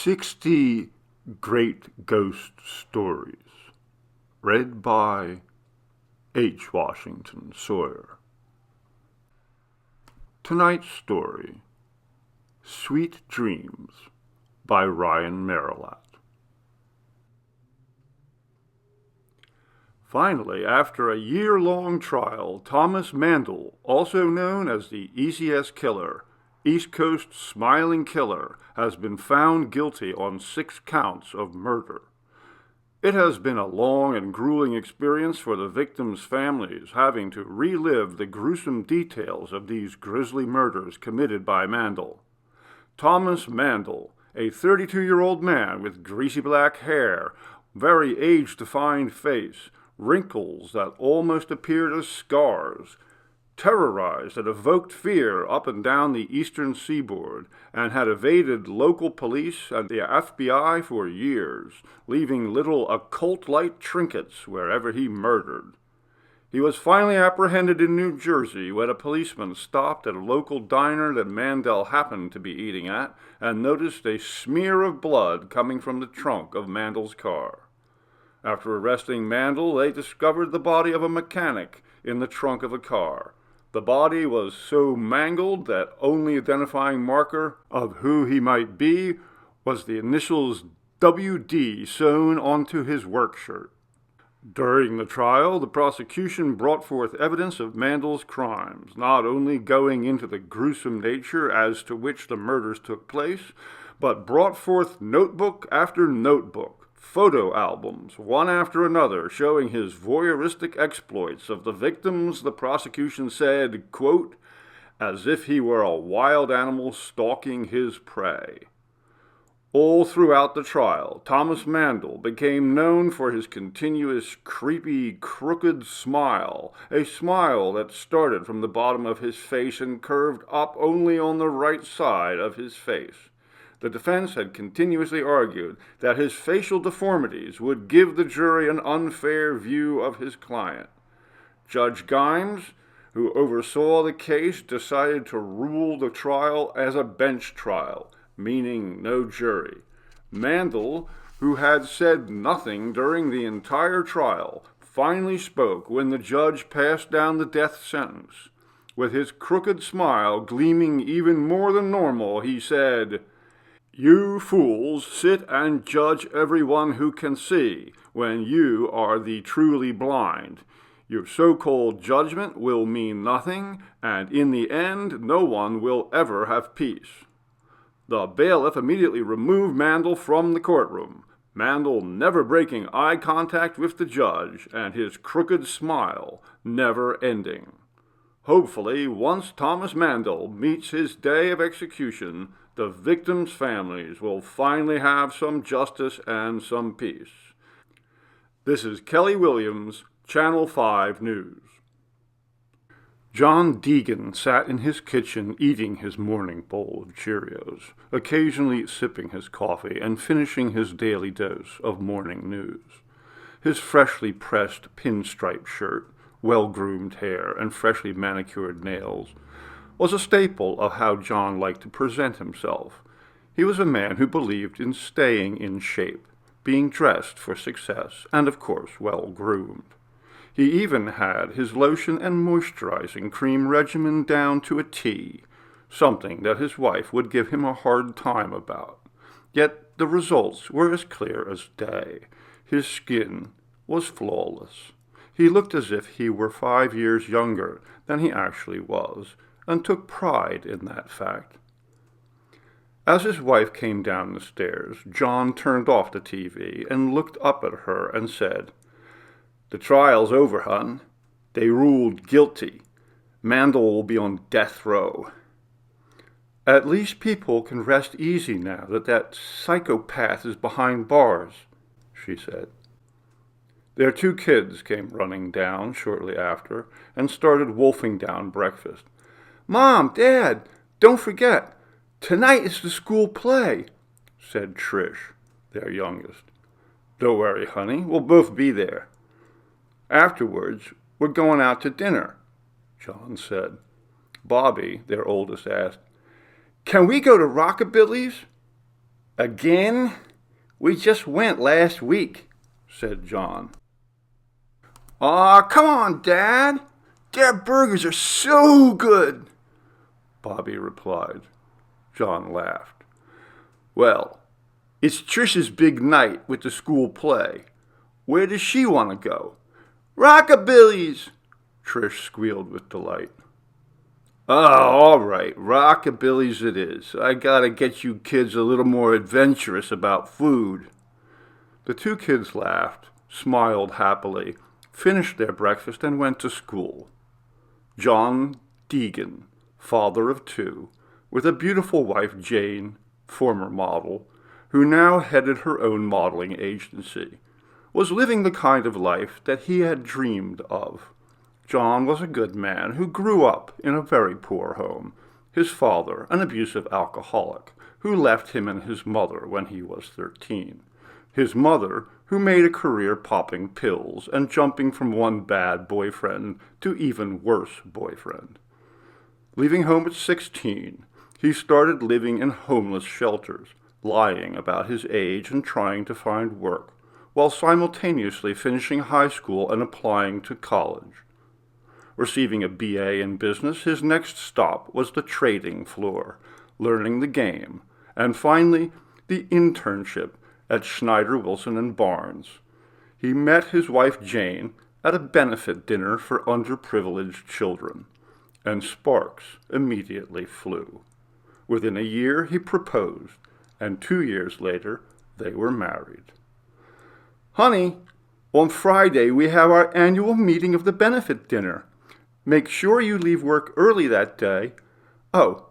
60 Great Ghost Stories, read by H. Washington Sawyer. Tonight's story, Sweet Dreams, by Ryan Merillat. Finally, after a year-long trial, Thomas Mandel, also known as the ECS Killer, East Coast Smiling Killer, has been found guilty on 6 counts of murder. It has been a long and grueling experience for the victims' families, having to relive the gruesome details of these grisly murders committed by Mandel. Thomas Mandel, a 32-year-old man with greasy black hair, very age-defined face, wrinkles that almost appeared as scars, terrorized and evoked fear up and down the eastern seaboard, and had evaded local police and the FBI for years, leaving little occult-like trinkets wherever he murdered. He was finally apprehended in New Jersey when a policeman stopped at a local diner that Mandel happened to be eating at and noticed a smear of blood coming from the trunk of Mandel's car. After arresting Mandel, they discovered the body of a mechanic in the trunk of a car. The body was so mangled that only identifying marker of who he might be was the initials WD sewn onto his work shirt. During the trial, the prosecution brought forth evidence of Mandel's crimes, not only going into the gruesome nature as to which the murders took place, but brought forth notebook after notebook, photo albums, one after another, showing his voyeuristic exploits of the victims. The prosecution said, quote, as if he were a wild animal stalking his prey. All throughout the trial, Thomas Mandel became known for his continuous, creepy, crooked smile, a smile that started from the bottom of his face and curved up only on the right side of his face. The defense had continuously argued that his facial deformities would give the jury an unfair view of his client. Judge Gimes, who oversaw the case, decided to rule the trial as a bench trial, meaning no jury. Mandel, who had said nothing during the entire trial, finally spoke when the judge passed down the death sentence. With his crooked smile gleaming even more than normal, he said, "You fools sit and judge everyone who can see, when you are the truly blind. Your so-called judgment will mean nothing, and in the end, no one will ever have peace." The bailiff immediately removed Mandel from the courtroom, Mandel never breaking eye contact with the judge, and his crooked smile never ending. Hopefully, once Thomas Mandel meets his day of execution, the victims' families will finally have some justice and some peace. This is Kelly Williams, Channel 5 News. John Deegan sat in his kitchen eating his morning bowl of Cheerios, occasionally sipping his coffee and finishing his daily dose of morning news. His freshly pressed pinstripe shirt, well-groomed hair, and freshly manicured nails was a staple of how John liked to present himself. He was a man who believed in staying in shape, being dressed for success, and of course well-groomed. He even had his lotion and moisturizing cream regimen down to a T, something that his wife would give him a hard time about. Yet the results were as clear as day. His skin was flawless. He looked as if he were 5 years younger than he actually was, and took pride in that fact. As his wife came down the stairs, John turned off the TV and looked up at her and said, "The trial's over, hon. They ruled guilty. Mandel will be on death row." "At least people can rest easy now that psychopath is behind bars," she said. Their 2 kids came running down shortly after and started wolfing down breakfast. "Mom, Dad, don't forget, tonight is the school play," said Trish, their youngest. "Don't worry, honey, we'll both be there." "Afterwards, we're going out to dinner," John said. Bobby, their oldest, asked, "Can we go to Rockabilly's?" Again? We just went last week, said John. Aw, come on, Dad. Their burgers are so good, Bobby replied. John laughed. Well, it's Trish's big night with the school play. Where does she want to go? Rockabilly's, Trish squealed with delight. Oh, all right, Rockabilly's it is. I gotta get you kids a little more adventurous about food. The two kids laughed, smiled happily, finished their breakfast, and went to school. John Deegan, father of two, with a beautiful wife, Jane, former model, who now headed her own modeling agency, was living the kind of life that he had dreamed of. John was a good man who grew up in a very poor home, his father an abusive alcoholic who left him and his mother when he was 13. His mother, who made a career popping pills and jumping from one bad boyfriend to even worse boyfriend. Leaving home at 16, he started living in homeless shelters, lying about his age and trying to find work, while simultaneously finishing high school and applying to college. Receiving a BA in business, his next stop was the trading floor, learning the game, and finally the internship at Schneider, Wilson & Barnes. He met his wife Jane at a benefit dinner for underprivileged children, and sparks immediately flew. Within a year he proposed, and 2 years later they were married. Honey, on Friday we have our annual meeting of the benefit dinner. Make sure you leave work early that day. Oh,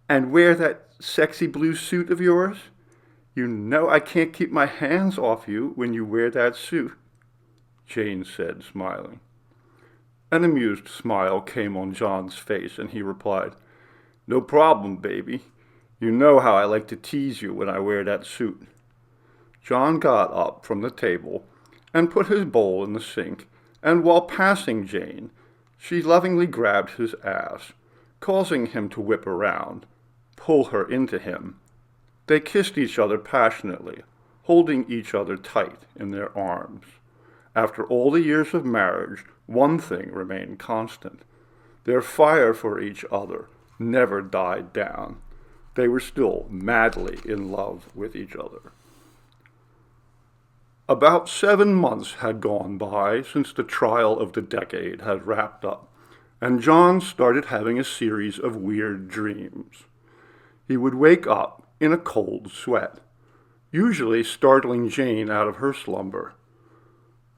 and wear that sexy blue suit of yours. You know I can't keep my hands off you when you wear that suit, Jane said, smiling. An amused smile came on John's face, and he replied, No problem, baby. You know how I like to tease you when I wear that suit. John got up from the table and put his bowl in the sink, and while passing Jane, she lovingly grabbed his ass, causing him to whip around, pull her into him. They kissed each other passionately, holding each other tight in their arms. After all the years of marriage, one thing remained constant. Their fire for each other never died down. They were still madly in love with each other. About 7 months had gone by since the trial of the decade had wrapped up, and John started having a series of weird dreams. He would wake up in a cold sweat, usually startling Jane out of her slumber.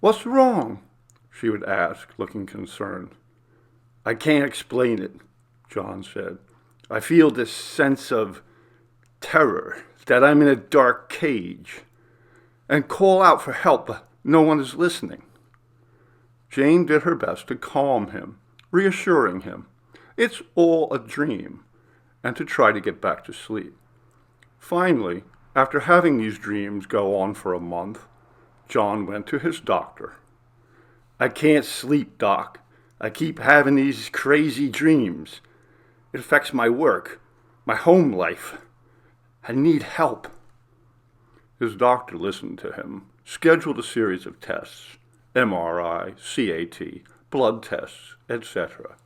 What's wrong? She would ask, looking concerned. I can't explain it, John said. I feel this sense of terror, that I'm in a dark cage, and call out for help, but no one is listening. Jane did her best to calm him, reassuring him it's all a dream, and to try to get back to sleep. Finally, after having these dreams go on for a month, John went to his doctor. I can't sleep, Doc. I keep having these crazy dreams. It affects my work, my home life. I need help. His doctor listened to him, scheduled a series of tests, MRI, CAT, blood tests, etc.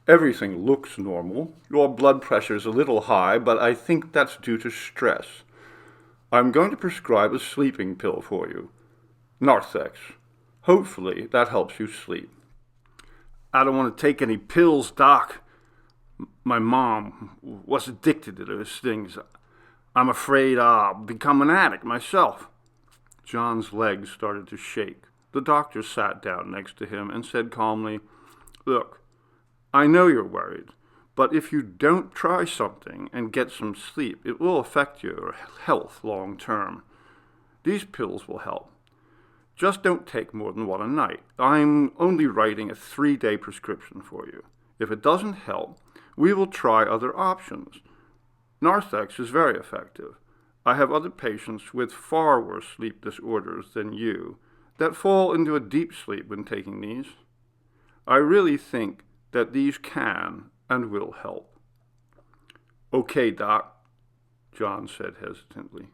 Everything looks normal. Your blood pressure's a little high, but I think that's due to stress. I'm going to prescribe a sleeping pill for you, Narthex. Hopefully that helps you sleep. I don't want to take any pills, Doc. My mom was addicted to those things. I'm afraid I'll become an addict myself. John's legs started to shake. The doctor sat down next to him and said calmly, Look, I know you're worried, but if you don't try something and get some sleep, it will affect your health long term. These pills will help. Just don't take more than one a night. I'm only writing a 3-day prescription for you. If it doesn't help, we will try other options. Narthex is very effective. I have other patients with far worse sleep disorders than you that fall into a deep sleep when taking these. I really think that these can and will help. Okay, Doc. John said hesitantly.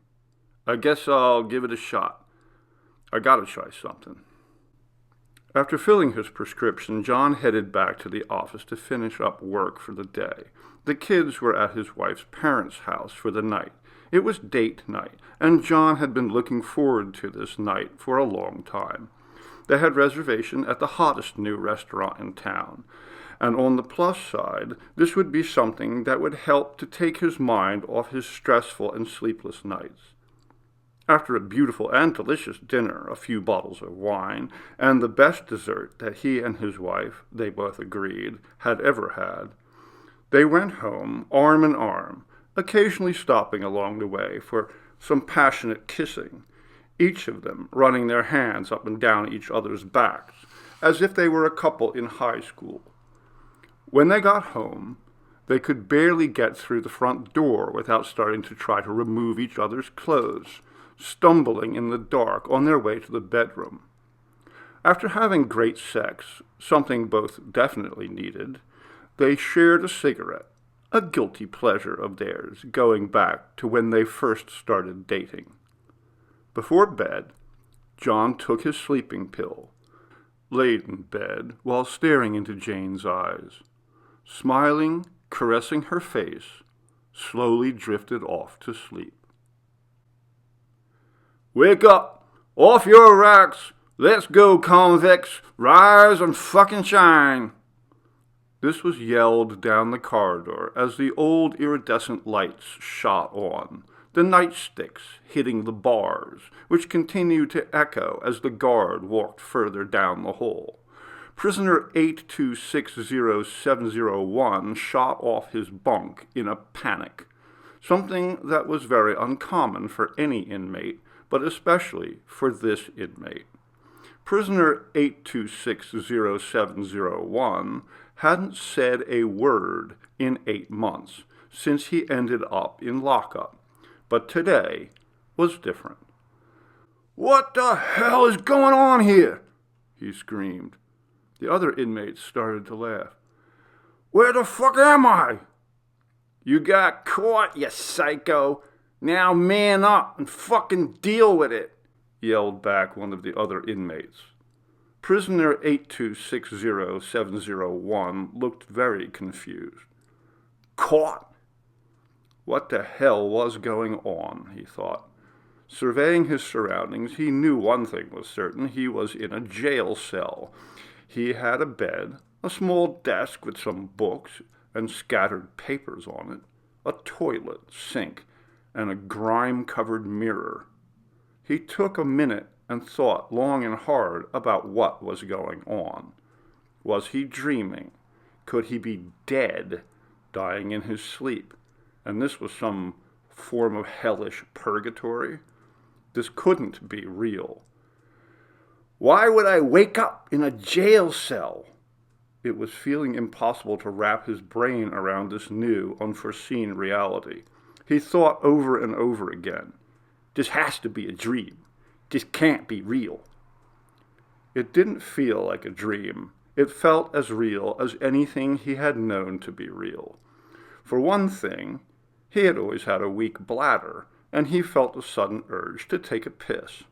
"I guess I'll give it a shot. I gotta try something." After filling his prescription, John headed back to the office to finish up work for the day. The kids were at his wife's parents' house for the night. It was date night, and John had been looking forward to this night for a long time. They had reservation at the hottest new restaurant in town, and on the plus side, this would be something that would help to take his mind off his stressful and sleepless nights. After a beautiful and delicious dinner, a few bottles of wine, and the best dessert that he and his wife, they both agreed, had ever had, they went home arm in arm, occasionally stopping along the way for some passionate kissing, each of them running their hands up and down each other's backs, as if they were a couple in high school. When they got home, they could barely get through the front door without starting to try to remove each other's clothes, stumbling in the dark on their way to the bedroom. After having great sex, something both definitely needed, they shared a cigarette, a guilty pleasure of theirs, going back to when they first started dating. Before bed, John took his sleeping pill, laid in bed while staring into Jane's eyes. Smiling, caressing her face, slowly drifted off to sleep. "Wake up! Off your racks! Let's go, convicts! Rise and fucking shine!" This was yelled down the corridor as the old iridescent lights shot on, the nightsticks hitting the bars, which continued to echo as the guard walked further down the hall. Prisoner 8260701 shot off his bunk in a panic, something that was very uncommon for any inmate, but especially for this inmate. Prisoner 8260701 hadn't said a word in 8 months since he ended up in lockup, but today was different. "What the hell is going on here?" he screamed. The other inmates started to laugh. "Where the fuck am I?" "You got caught, you psycho. Now man up and fucking deal with it," yelled back one of the other inmates. Prisoner 8260701 looked very confused. Caught? What the hell was going on, he thought. Surveying his surroundings, he knew one thing was certain. He was in a jail cell. He had a bed, a small desk with some books and scattered papers on it, a toilet, sink, and a grime-covered mirror. He took a minute and thought long and hard about what was going on. Was he dreaming? Could he be dead, dying in his sleep? And this was some form of hellish purgatory? This couldn't be real. Why would I wake up in a jail cell? It was feeling impossible to wrap his brain around this new, unforeseen reality. He thought over and over again, this has to be a dream. This can't be real. It didn't feel like a dream. It felt as real as anything he had known to be real. For one thing, he had always had a weak bladder, and he felt a sudden urge to take a piss.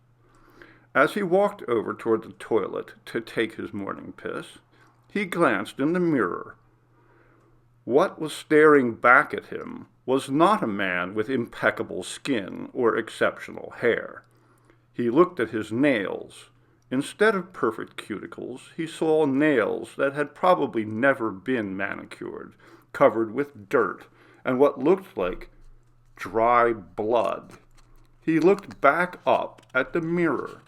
As he walked over toward the toilet to take his morning piss, he glanced in the mirror. What was staring back at him was not a man with impeccable skin or exceptional hair. He looked at his nails. Instead of perfect cuticles, he saw nails that had probably never been manicured, covered with dirt, and what looked like dry blood. He looked back up at the mirror.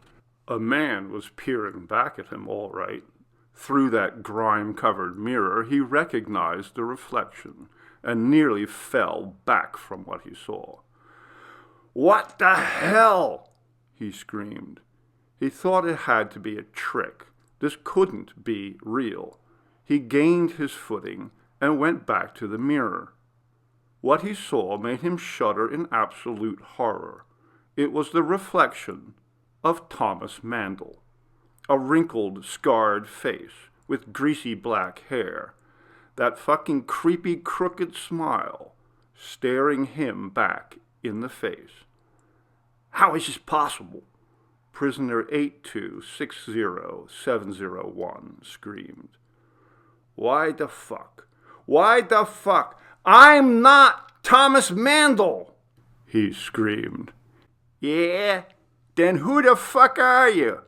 A man was peering back at him, all right. Through that grime-covered mirror, he recognized the reflection and nearly fell back from what he saw. What the hell? He screamed. He thought it had to be a trick. This couldn't be real. He gained his footing and went back to the mirror. What he saw made him shudder in absolute horror. It was the reflection of Thomas Mandel, a wrinkled, scarred face with greasy black hair, that fucking creepy, crooked smile staring him back in the face. "How is this possible?" Prisoner 8260701 screamed. Why the fuck? Why the fuck? I'm not Thomas Mandel!" he screamed. "Yeah? Then who the fuck are you?"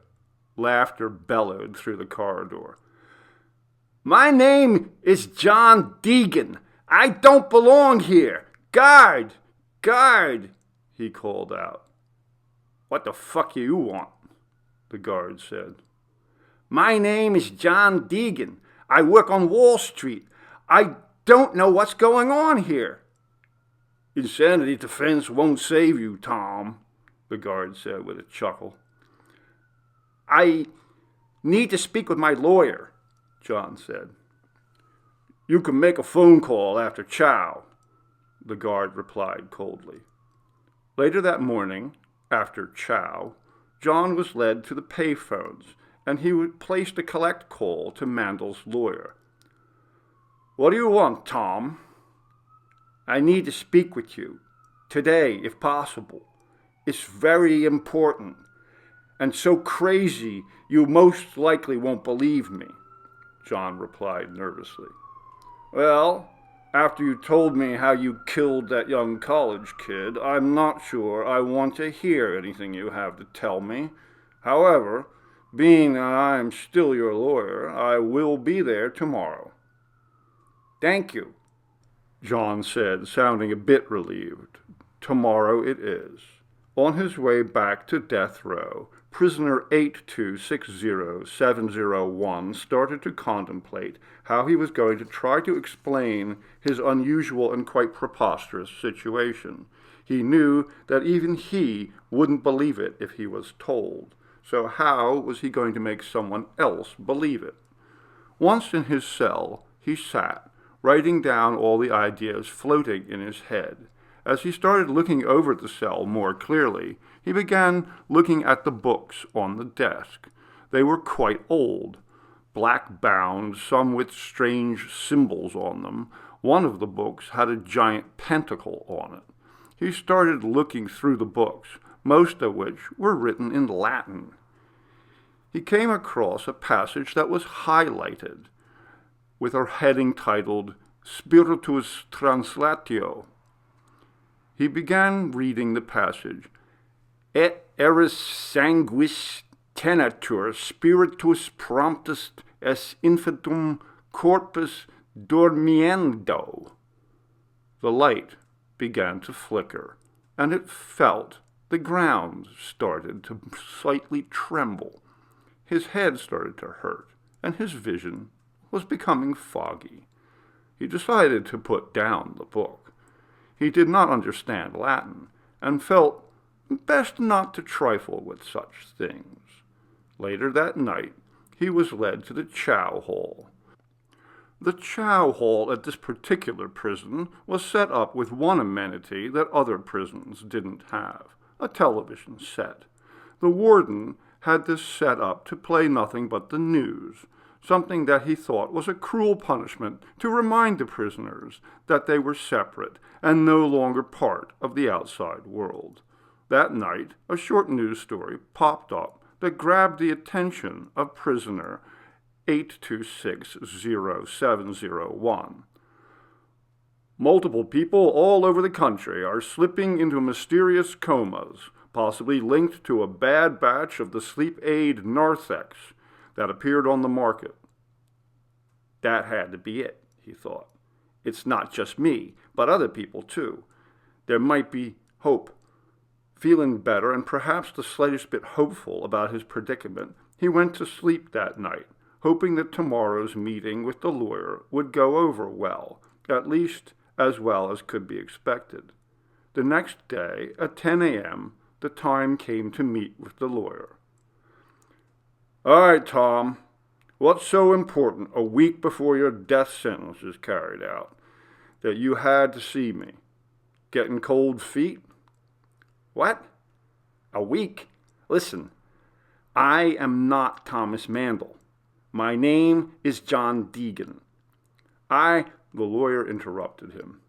Laughter bellowed through the corridor. "My name is John Deegan. I don't belong here. Guard! Guard!" he called out. "What the fuck you want?" the guard said. "My name is John Deegan. I work on Wall Street. I don't know what's going on here." "Insanity defense won't save you, Tom," the guard said with a chuckle. "I need to speak with my lawyer," John said. "You can make a phone call after chow," the guard replied coldly. Later that morning, after chow, John was led to the payphones, and he placed a collect call to Mandel's lawyer. "What do you want, Tom?" "I need to speak with you. Today, if possible. It's very important. And so crazy you most likely won't believe me," John replied nervously. "Well, after you told me how you killed that young college kid, I'm not sure I want to hear anything you have to tell me. However, being that I am still your lawyer, I will be there tomorrow." "Thank you," John said, sounding a bit relieved. Tomorrow it is. On his way back to death row, prisoner 8260701 started to contemplate how he was going to try to explain his unusual and quite preposterous situation. He knew that even he wouldn't believe it if he was told. So how was he going to make someone else believe it? Once in his cell, he sat, writing down all the ideas floating in his head. As he started looking over the cell more clearly, he began looking at the books on the desk. They were quite old, black-bound, some with strange symbols on them. One of the books had a giant pentacle on it. He started looking through the books, most of which were written in Latin. He came across a passage that was highlighted, with a heading titled Spiritus Translatio. He began reading the passage. Et eris sanguis tenatur spiritus promptus es infantum corpus dormiendo. The light began to flicker, and it felt the ground started to slightly tremble. His head started to hurt, and his vision was becoming foggy. He decided to put down the book. He did not understand Latin, and felt best not to trifle with such things. Later that night, he was led to the chow hall. The chow hall at this particular prison was set up with one amenity that other prisons didn't have, a television set. The warden had this set up to play nothing but the news, something that he thought was a cruel punishment to remind the prisoners that they were separate and no longer part of the outside world. That night, a short news story popped up that grabbed the attention of prisoner 8260701. Multiple people all over the country are slipping into mysterious comas, possibly linked to a bad batch of the sleep aid Narthex that appeared on the market. That had to be it, he thought. It's not just me, but other people too. There might be hope. Feeling better and perhaps the slightest bit hopeful about his predicament, he went to sleep that night, hoping that tomorrow's meeting with the lawyer would go over well, at least as well as could be expected. The next day, at 10 a.m., the time came to meet with the lawyer. "All right, Tom. What's so important a week before your death sentence is carried out that you had to see me? Getting cold feet?" "What? A week? Listen, I am not Thomas Mandel. My name is John Deegan. The lawyer interrupted him.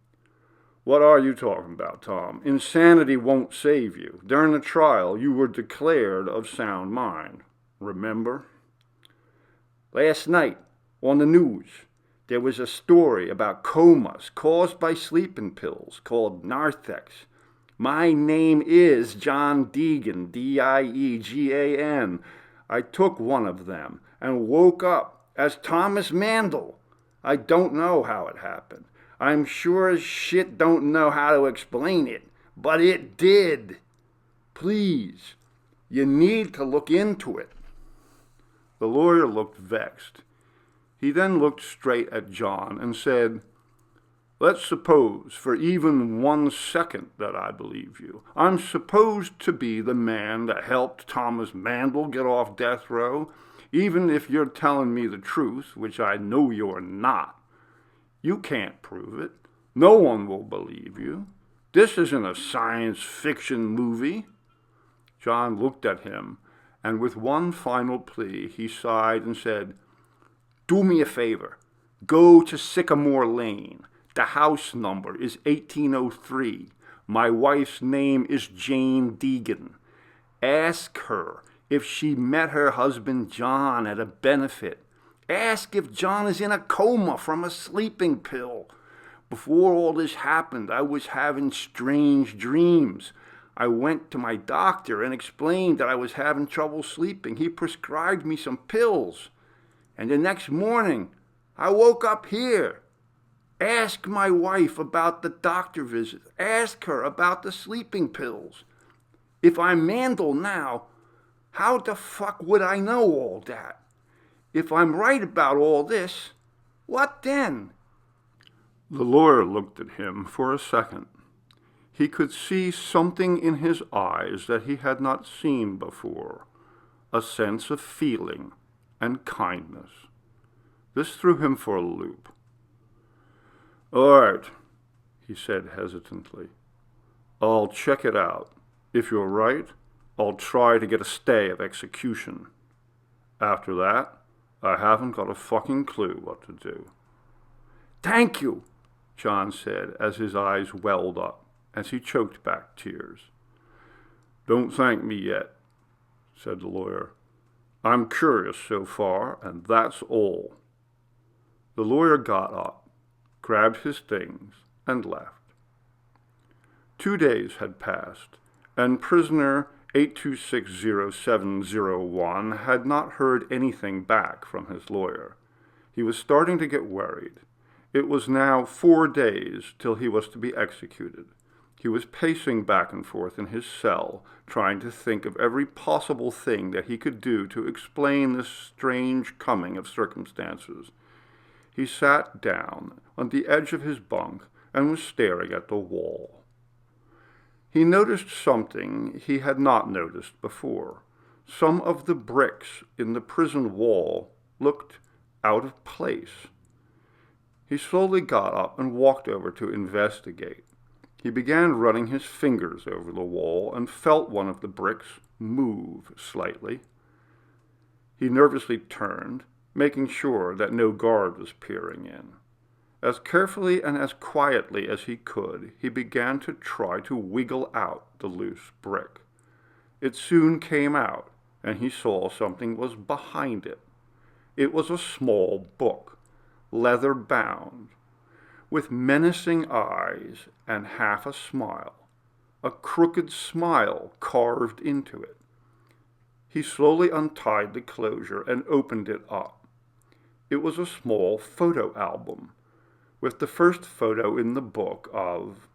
What are you talking about, Tom? Insanity won't save you. During the trial, you were declared of sound mind. Remember? Last night, on the news, there was a story about comas caused by sleeping pills called narthex. My name is John Deegan, Diegan. I took one of them and woke up as Thomas Mandel. I don't know how it happened. I'm sure as shit don't know how to explain it, but it did. Please, you need to look into it. The lawyer looked vexed. He then looked straight at John and said, let's suppose for even 1 second that I believe you. I'm supposed to be the man that helped Thomas Mandel get off death row, even if you're telling me the truth, which I know you're not. You can't prove it. No one will believe you. This isn't a science fiction movie. John looked at him, and with one final plea, he sighed and said, do me a favor. Go to Sycamore Lane. The house number is 1803. My wife's name is Jane Deegan. Ask her if she met her husband John at a benefit. Ask if John is in a coma from a sleeping pill. Before all this happened, I was having strange dreams. I went to my doctor and explained that I was having trouble sleeping. He prescribed me some pills. And the next morning, I woke up here. Ask my wife about the doctor visit. Ask her about the sleeping pills. If I'm Mandel now, how the fuck would I know all that? If I'm right about all this, what then? The lawyer looked at him for a second. He could see something in his eyes that he had not seen before, a sense of feeling and kindness. This threw him for a loop. All right, he said hesitantly. I'll check it out. If you're right, I'll try to get a stay of execution. After that, I haven't got a fucking clue what to do. Thank you, John said as his eyes welled up, as he choked back tears. Don't thank me yet, said the lawyer. I'm curious so far, and that's all. The lawyer got up, grabbed his things, and left. 2 days had passed, and prisoner 8260701 had not heard anything back from his lawyer. He was starting to get worried. It was now 4 days till he was to be executed. He was pacing back and forth in his cell, trying to think of every possible thing that he could do to explain this strange coming of circumstances. He sat down on the edge of his bunk and was staring at the wall. He noticed something he had not noticed before. Some of the bricks in the prison wall looked out of place. He slowly got up and walked over to investigate. He began running his fingers over the wall and felt one of the bricks move slightly. He nervously turned, making sure that no guard was peering in. As carefully and as quietly as he could, he began to try to wiggle out the loose brick. It soon came out, and he saw something was behind it. It was a small book, leather-bound, with menacing eyes and half a smile, a crooked smile carved into it. He slowly untied the closure and opened it up. It was a small photo album, with the first photo in the book of...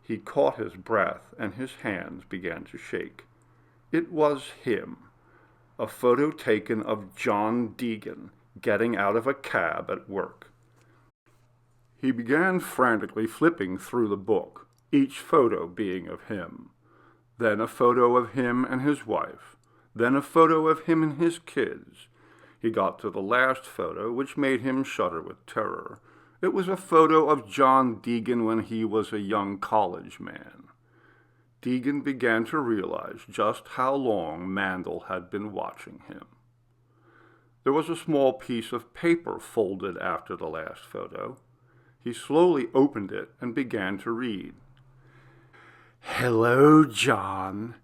He caught his breath, and his hands began to shake. It was him, a photo taken of John Deegan getting out of a cab at work. He began frantically flipping through the book, each photo being of him. Then a photo of him and his wife. Then a photo of him and his kids. He got to the last photo, which made him shudder with terror. It was a photo of John Deegan when he was a young college man. Deegan began to realize just how long Mandel had been watching him. There was a small piece of paper folded after the last photo. He slowly opened it and began to read. Hello, John.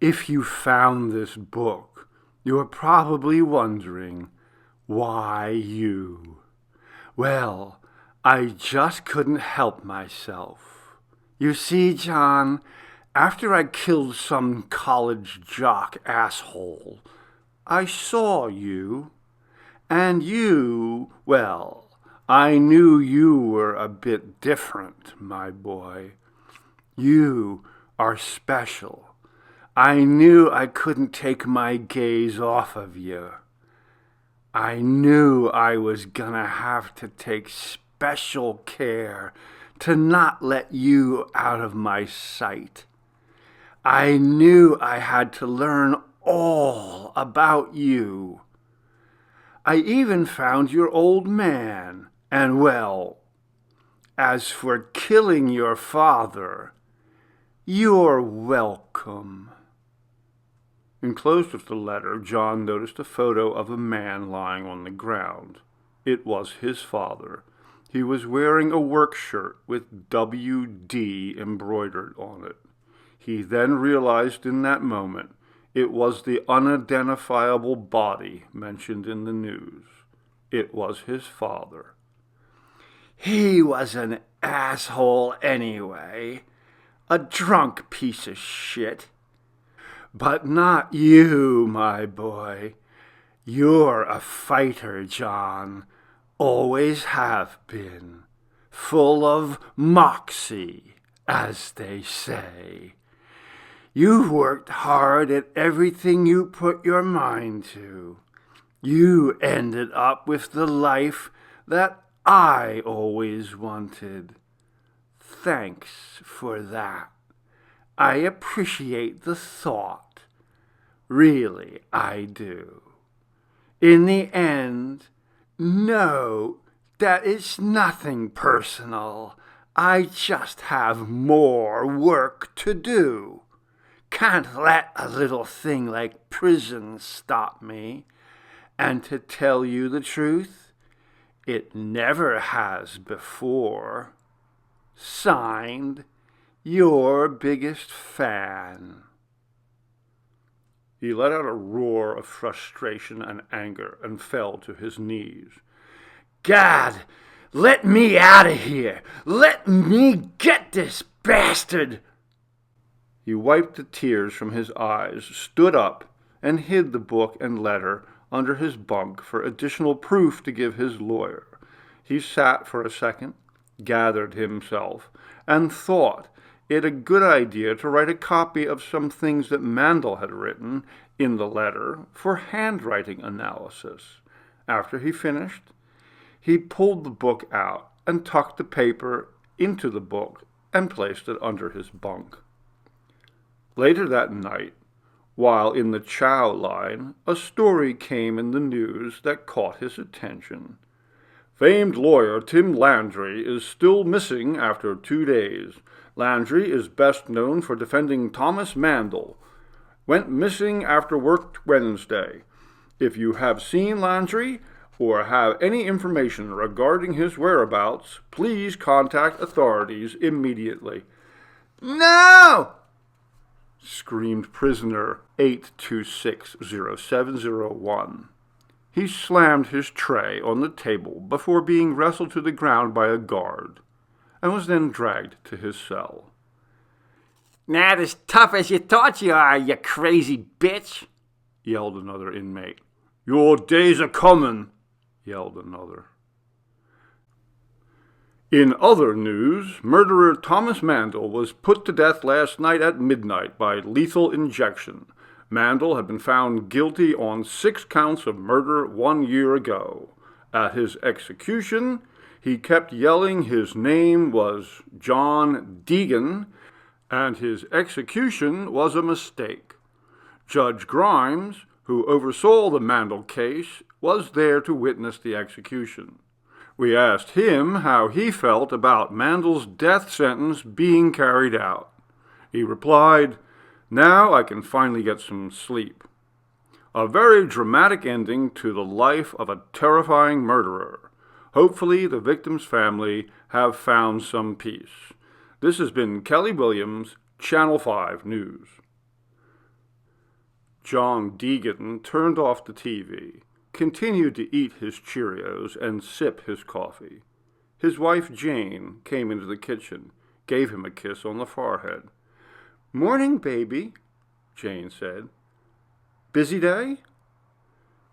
If you found this book, you are probably wondering, why you? Well, I just couldn't help myself. You see, John, after I killed some college jock asshole, I saw you. And you, well, I knew you were a bit different, my boy. You are special. I knew I couldn't take my gaze off of you. I knew I was gonna have to take special care to not let you out of my sight. I knew I had to learn all about you. I even found your old man, and well, as for killing your father, you're welcome. Enclosed with the letter, John noticed a photo of a man lying on the ground. It was his father. He was wearing a work shirt with WD embroidered on it. He then realized in that moment it was the unidentifiable body mentioned in the news. It was his father. He was an asshole anyway. A drunk piece of shit. But not you, my boy. You're a fighter, John. Always have been. Full of moxie, as they say. You worked hard at everything you put your mind to. You ended up with the life that I always wanted. Thanks for that. I appreciate the thought. Really, I do. In the end, know that it's nothing personal. I just have more work to do. Can't let a little thing like prison stop me. And to tell you the truth, it never has before. Signed, your biggest fan. He let out a roar of frustration and anger and fell to his knees. God, let me out of here! Let me get this bastard! He wiped the tears from his eyes, stood up, and hid the book and letter under his bunk for additional proof to give his lawyer. He sat for a second, gathered himself, and thought it a good idea to write a copy of some things that Mandel had written in the letter for handwriting analysis. After he finished, he pulled the book out and tucked the paper into the book and placed it under his bunk. Later that night, while in the chow line, a story came in the news that caught his attention. Famed lawyer Tim Landry is still missing after 2 days. Landry is best known for defending Thomas Mandel. Went missing after work Wednesday. If you have seen Landry or have any information regarding his whereabouts, please contact authorities immediately. No! Screamed prisoner 8260701. He slammed his tray on the table before being wrestled to the ground by a guard, and was then dragged to his cell. Not as tough as you thought you are, you crazy bitch, yelled another inmate. Your days are coming, yelled another. In other news, murderer Thomas Mandel was put to death last night at midnight by lethal injection. Mandel had been found guilty on 6 counts of murder 1 year ago. At his execution, he kept yelling his name was John Deegan, and his execution was a mistake. Judge Grimes, who oversaw the Mandel case, was there to witness the execution. We asked him how he felt about Mandel's death sentence being carried out. He replied, "Now I can finally get some sleep." A very dramatic ending to the life of a terrifying murderer. Hopefully the victim's family have found some peace. This has been Kelly Williams, Channel 5 News. John Deegan turned off the TV, continued to eat his Cheerios and sip his coffee. His wife Jane came into the kitchen, gave him a kiss on the forehead. "Morning, baby," Jane said. "Busy day?"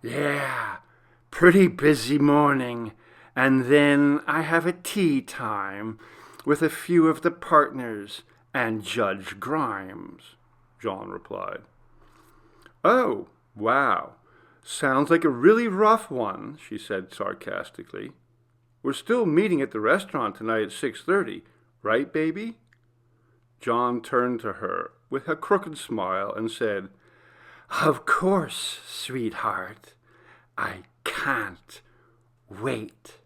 "Yeah, pretty busy morning. And then I have a tea time with a few of the partners and Judge Grimes," John replied. "Oh, wow. Sounds like a really rough one," she said sarcastically. "We're still meeting at the restaurant tonight at 6:30, right, baby?" John turned to her with a crooked smile and said, "Of course, sweetheart. I can't wait."